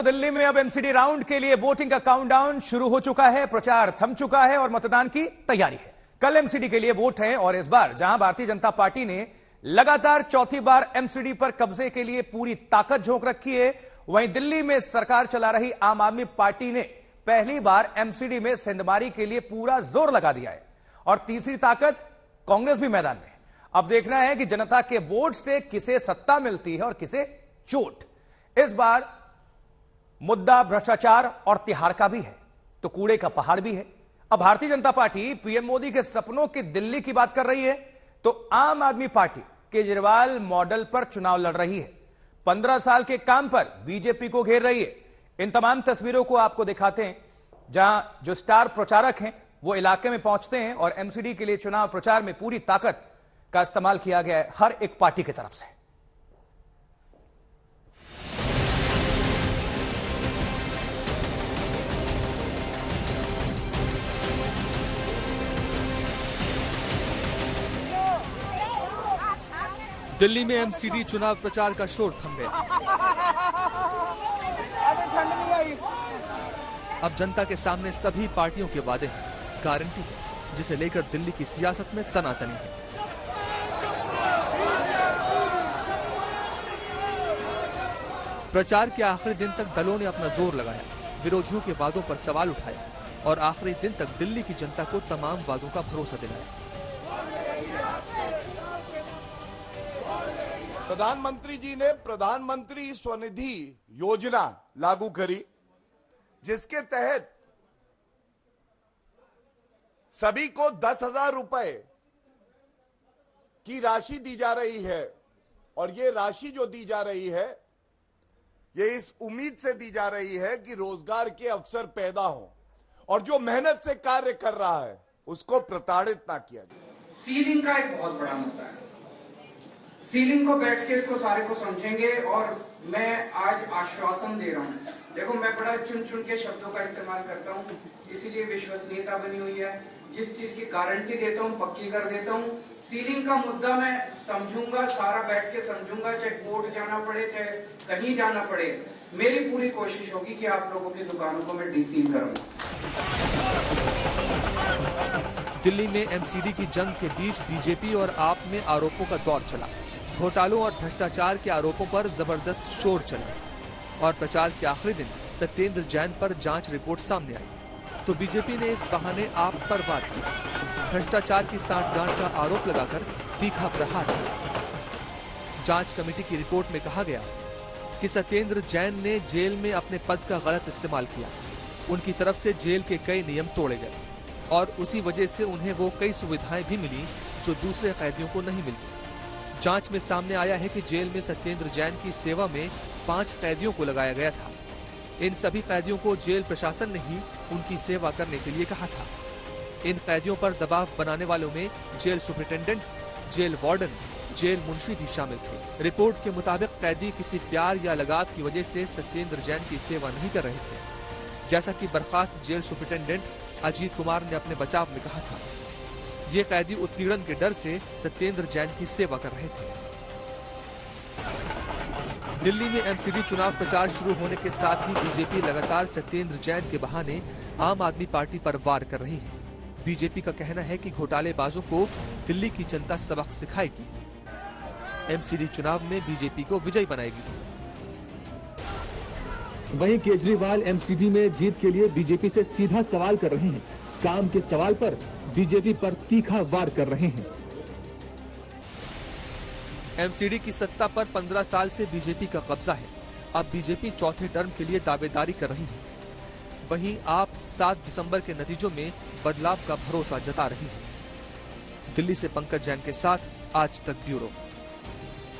दिल्ली में अब MCD round के लिए वोटिंग का काउंटडाउन शुरू हो चुका है। प्रचार थम चुका है और मतदान की तैयारी है। कल एमसीडी के लिए वोट है और इस बार जहां भारतीय जनता पार्टी ने लगातार चौथी बार एमसीडी पर कब्जे के लिए पूरी ताकत झोंक रखी है, वहीं दिल्ली में सरकार चला रही आम आदमी पार्टी ने पहली बार एमसीडी में सेंधमारी के लिए पूरा जोर लगा दिया है और तीसरी ताकत कांग्रेस भी मैदान में। अब देखना है कि जनता के वोट से किसे सत्ता मिलती है और किसे चोट। इस बार मुद्दा भ्रष्टाचार और तिहार का भी है तो कूड़े का पहाड़ भी है। अब भारतीय जनता पार्टी पीएम मोदी के सपनों की दिल्ली की बात कर रही है तो आम आदमी पार्टी केजरीवाल मॉडल पर चुनाव लड़ रही है। 15 साल के काम पर बीजेपी को घेर रही है। इन तमाम तस्वीरों को आपको दिखाते हैं जहां जो स्टार प्रचारक हैं वो इलाके में पहुंचते हैं और एमसीडी के लिए चुनाव प्रचार में पूरी ताकत का इस्तेमाल किया गया है हर एक पार्टी की तरफ से। दिल्ली में एमसीडी चुनाव प्रचार का शोर थम गया। अब जनता के सामने सभी पार्टियों के वादे हैं, गारंटी है, जिसे लेकर दिल्ली की सियासत में तनातनी है। प्रचार के आखिरी दिन तक दलों ने अपना जोर लगाया, विरोधियों के वादों पर सवाल उठाया और आखिरी दिन तक दिल्ली की जनता को तमाम वादों का भरोसा दिलाया। प्रधानमंत्री जी ने प्रधानमंत्री स्वनिधि योजना लागू करी, जिसके तहत सभी को 10,000 रुपए की राशि दी जा रही है और ये राशि जो दी जा रही है ये इस उम्मीद से दी जा रही है कि रोजगार के अवसर पैदा हो और जो मेहनत से कार्य कर रहा है उसको प्रताड़ित ना किया जाए। सीलिंग का एक बहुत बड़ा मुद्दा है। सीलिंग को बैठ के इसको सारे को समझेंगे और मैं आज आश्वासन दे रहा हूँ। देखो, मैं बड़ा चुन चुन के शब्दों का इस्तेमाल करता हूँ, इसीलिए विश्वसनीयता बनी हुई है। जिस चीज की गारंटी देता हूँ पक्की कर देता हूँ। सीलिंग का मुद्दा मैं समझूंगा, सारा बैठ के समझूंगा, चाहे कोर्ट जाना पड़े चाहे कहीं जाना पड़े। मेरी पूरी कोशिश होगी कि आप लोगों की दुकानों को मैं डीसील करूंगा। दिल्ली में एमसीडी की जंग के बीच बीजेपी और आप में आरोपों का दौर चला। घोटालों और भ्रष्टाचार के आरोपों पर जबरदस्त शोर चला और प्रचार के आखिरी दिन सत्येंद्र जैन पर जांच रिपोर्ट सामने आई तो बीजेपी ने इस बहाने आप पर वार किया। भ्रष्टाचार की सांठगांठ का आरोप लगाकर तीखा प्रहार किया। जांच कमेटी की रिपोर्ट में कहा गया कि सत्येंद्र जैन ने जेल में अपने पद का गलत इस्तेमाल किया। उनकी तरफ से जेल के कई नियम तोड़े गए और उसी वजह से उन्हें वो कई सुविधाएं भी मिली जो दूसरे कैदियों को नहीं मिलती। जांच में सामने आया है कि जेल में सत्येंद्र जैन की सेवा में 5 कैदियों को लगाया गया था। इन सभी कैदियों को जेल प्रशासन ने ही उनकी सेवा करने के लिए कहा था। इन कैदियों पर दबाव बनाने वालों में jail superintendent, jail warden, jail मुंशी भी शामिल थे। रिपोर्ट के मुताबिक कैदी किसी प्यार या लगाव की वजह से सत्येंद्र जैन की सेवा नहीं कर रहे थे, जैसा कि बर्खास्त जेल सुपरिटेंडेंट अजीत कुमार ने अपने बचाव में कहा था। ये कैदी उत्पीड़न के डर से सत्येंद्र जैन की सेवा कर रहे थे। दिल्ली में एमसीडी चुनाव प्रचार शुरू होने के साथ ही बीजेपी लगातार सत्येंद्र जैन के बहाने आम आदमी पार्टी पर वार कर रही है। बीजेपी का कहना है कि घोटालेबाजों को दिल्ली की जनता सबक सिखाएगी। एमसीडी चुनाव में बीजेपी को विजयी बनाएगी। वहीं केजरीवाल एमसीडी में जीत के लिए बीजेपी से सीधा सवाल कर रहे हैं। काम के सवाल पर बीजेपी पर तीखा वार कर रहे हैं। एमसीडी की सत्ता पर 15 साल से बीजेपी का कब्जा है। अब बीजेपी चौथे टर्म के लिए दावेदारी कर रही है। वहीं आप 7 दिसंबर के नतीजों में बदलाव का भरोसा जता रही है। दिल्ली से पंकज जैन के साथ आज तक ब्यूरो।